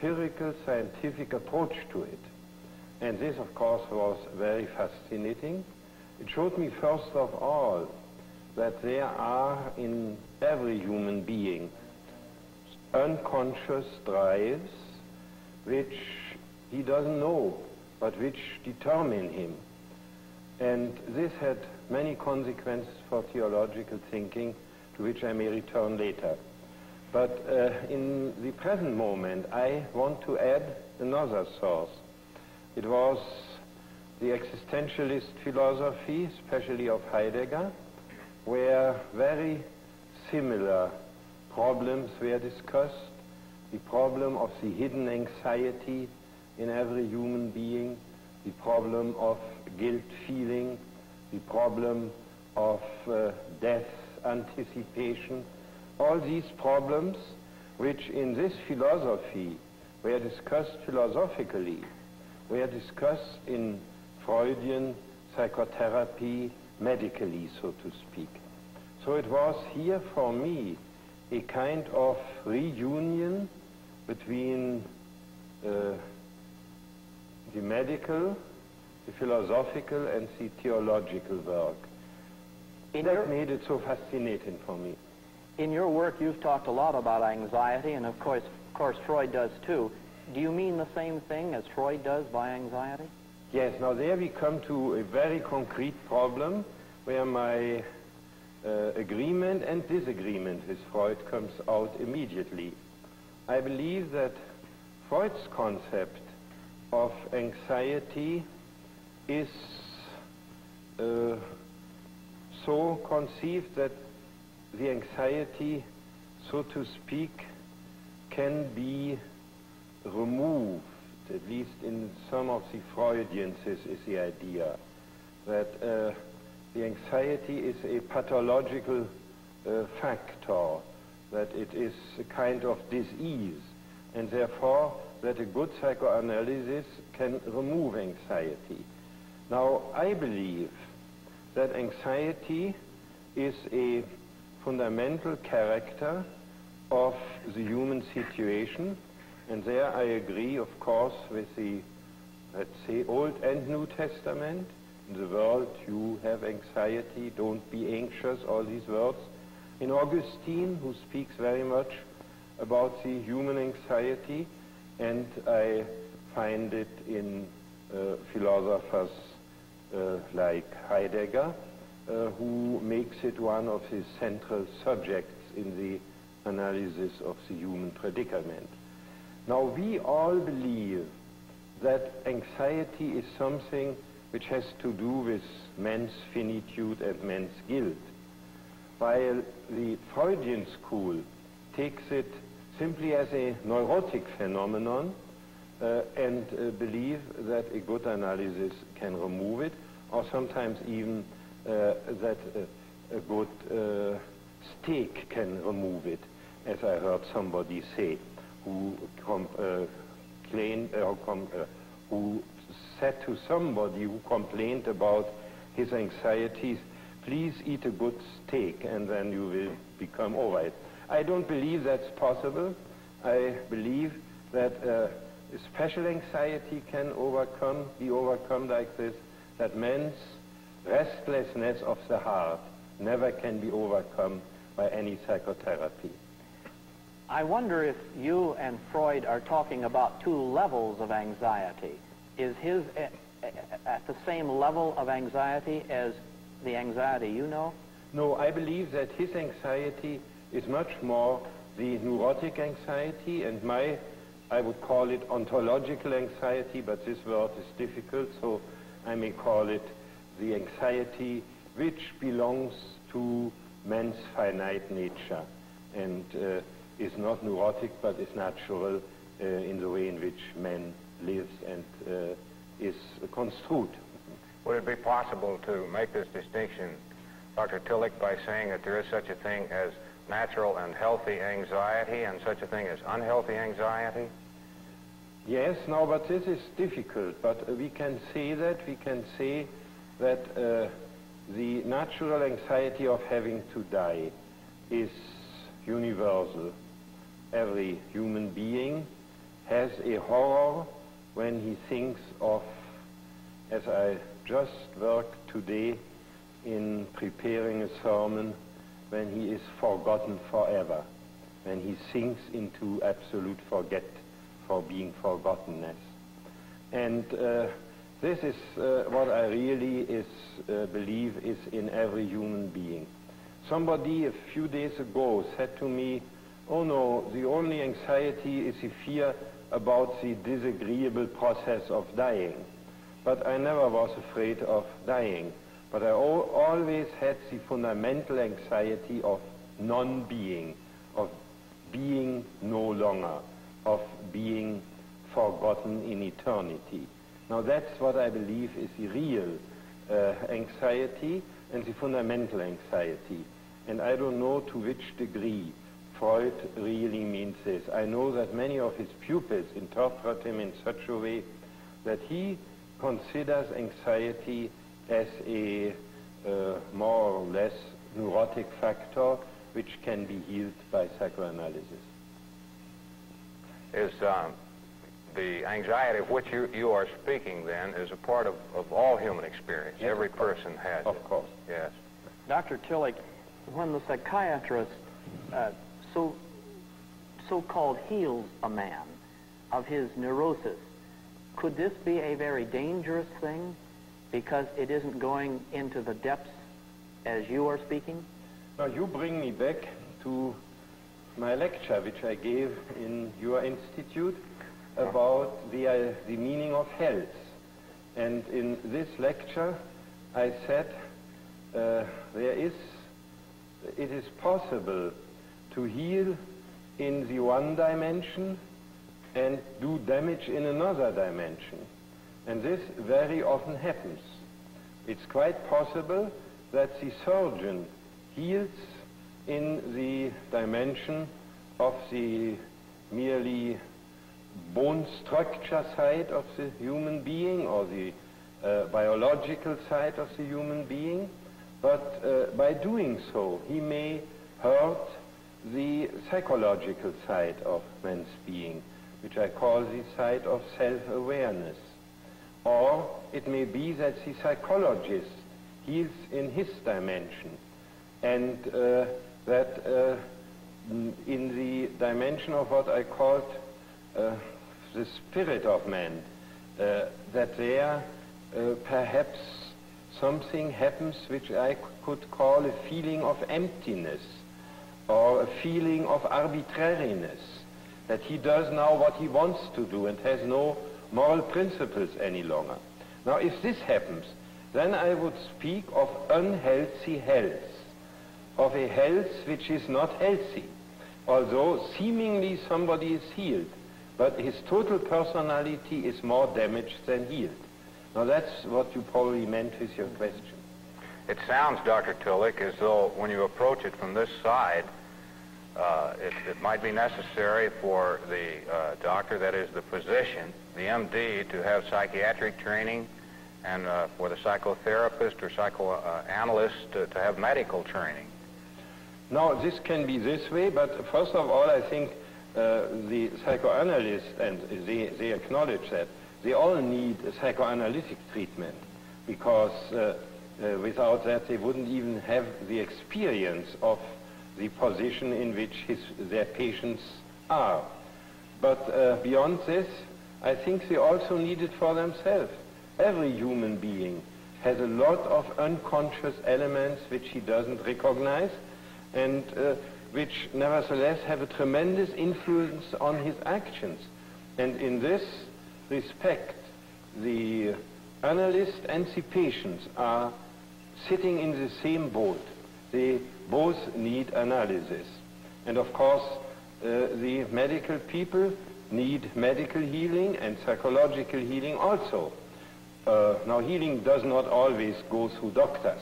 empirical, scientific approach to it. And this, of course, was very fascinating. It showed me, first of all, that there are in every human being unconscious drives which he doesn't know, but which determine him. And this had many consequences for theological thinking, to which I may return later. But in the present moment, I want to add another source. It was the existentialist philosophy, especially of Heidegger, where very similar problems were discussed. The problem of the hidden anxiety in every human being, the problem of guilt feeling, the problem of death anticipation, all these problems which in this philosophy were discussed philosophically, were discussed in Freudian psychotherapy medically, so to speak. So it was here for me a kind of reunion between the medical, the philosophical, and the theological work. That made it so fascinating for me. In your work, you've talked a lot about anxiety, and of course Freud does too. Do you mean the same thing as Freud does by anxiety? Yes. Now there we come to a very concrete problem where my agreement and disagreement with Freud comes out immediately. I believe that Freud's concept of anxiety is so conceived that the anxiety, so to speak, can be removed, at least in some of the Freudians is the idea, that the anxiety is a pathological factor, that it is a kind of disease, and therefore that a good psychoanalysis can remove anxiety. Now, I believe that anxiety is a fundamental character of the human situation, and there I agree, of course, with the, let's say, Old and New Testament. In the world you have anxiety, don't be anxious, all these words. In Augustine, who speaks very much about the human anxiety, and I find it in philosophers like Heidegger, who makes it one of his central subjects in the analysis of the human predicament. Now, we all believe that anxiety is something which has to do with man's finitude and man's guilt, while the Freudian school takes it simply as a neurotic phenomenon and believe that a good analysis can remove it, or sometimes even that a good steak can remove it, as I heard somebody say, who said to somebody who complained about his anxieties, please eat a good steak and then you will become all right. I don't believe that's possible. I believe that special anxiety can be overcome like this, that man's restlessness of the heart never can be overcome by any psychotherapy. I wonder if you and Freud are talking about two levels of anxiety. Is his at the same level of anxiety as the anxiety you know? No, I believe that his anxiety is much more the neurotic anxiety, and I would call it ontological anxiety, but this word is difficult, so I may call it the anxiety which belongs to man's finite nature and is not neurotic but is natural in the way in which man lives and is construed. Would it be possible to make this distinction, Dr. Tillich, by saying that there is such a thing as natural and healthy anxiety and such a thing as unhealthy anxiety? Yes, no, but this is difficult, but we can say that. We can say that the natural anxiety of having to die is universal. Every human being has a horror when he thinks of, as I just worked today in preparing a sermon, when he is forgotten forever, when he sinks into absolute for being forgottenness. And this is what I really believe is in every human being. Somebody a few days ago said to me, "Oh no, the only anxiety is the fear about the disagreeable process of dying." But I never was afraid of dying. But I always had the fundamental anxiety of non-being, of being no longer, of being forgotten in eternity. Now that's what I believe is the real anxiety and the fundamental anxiety. And I don't know to which degree Freud really means this. I know that many of his pupils interpret him in such a way that he considers anxiety as a more or less neurotic factor which can be healed by psychoanalysis. Is the anxiety of which you are speaking, then, is a part of all human experience? Yes, every person has it. Of course. Yes. Dr. Tillich, when the psychiatrist so-called heals a man of his neurosis, could this be a very dangerous thing because it isn't going into the depths as you are speaking? Now you bring me back to my lecture which I gave in your institute about the meaning of health. And in this lecture I said it is possible to heal in the one dimension and do damage in another dimension. And this very often happens. It's quite possible that the surgeon heals in the dimension of the merely bone structure side of the human being or the biological side of the human being, but by doing so he may hurt the psychological side of man's being, which I call the side of self-awareness. Or it may be that the psychologist heals in his dimension, and that in the dimension of what I called the spirit of man, that there perhaps something happens which I could call a feeling of emptiness or a feeling of arbitrariness, that he does now what he wants to do and has no moral principles any longer. Now if this happens, then I would speak of unhealthy health, of a health which is not healthy, although seemingly somebody is healed, but his total personality is more damaged than healed. Now that's what you probably meant with your question. It sounds, Dr. Tillich, as though when you approach it from this side, it might be necessary for the doctor, that is the physician, the MD, to have psychiatric training, and for the psychotherapist or psychoanalyst to have medical training. Now, this can be this way, but first of all, I think the psychoanalysts, and they acknowledge that, they all need a psychoanalytic treatment, because without that they wouldn't even have the experience of the position in which their patients are. But beyond this, I think they also need it for themselves. Every human being has a lot of unconscious elements which he doesn't recognize, and which nevertheless have a tremendous influence on his actions. And in this respect, the analyst and the patients are sitting in the same boat. They both need analysis. And of course, the medical people need medical healing and psychological healing also. Now, healing does not always go through doctors.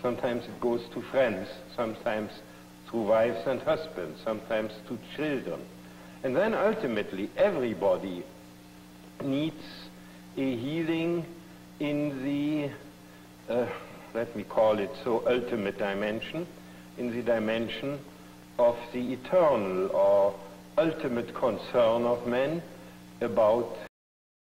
Sometimes it goes to friends, sometimes through wives and husbands, sometimes to children. And then ultimately, everybody needs a healing in the, let me call it so, ultimate dimension, in the dimension of the eternal or ultimate concern of man, about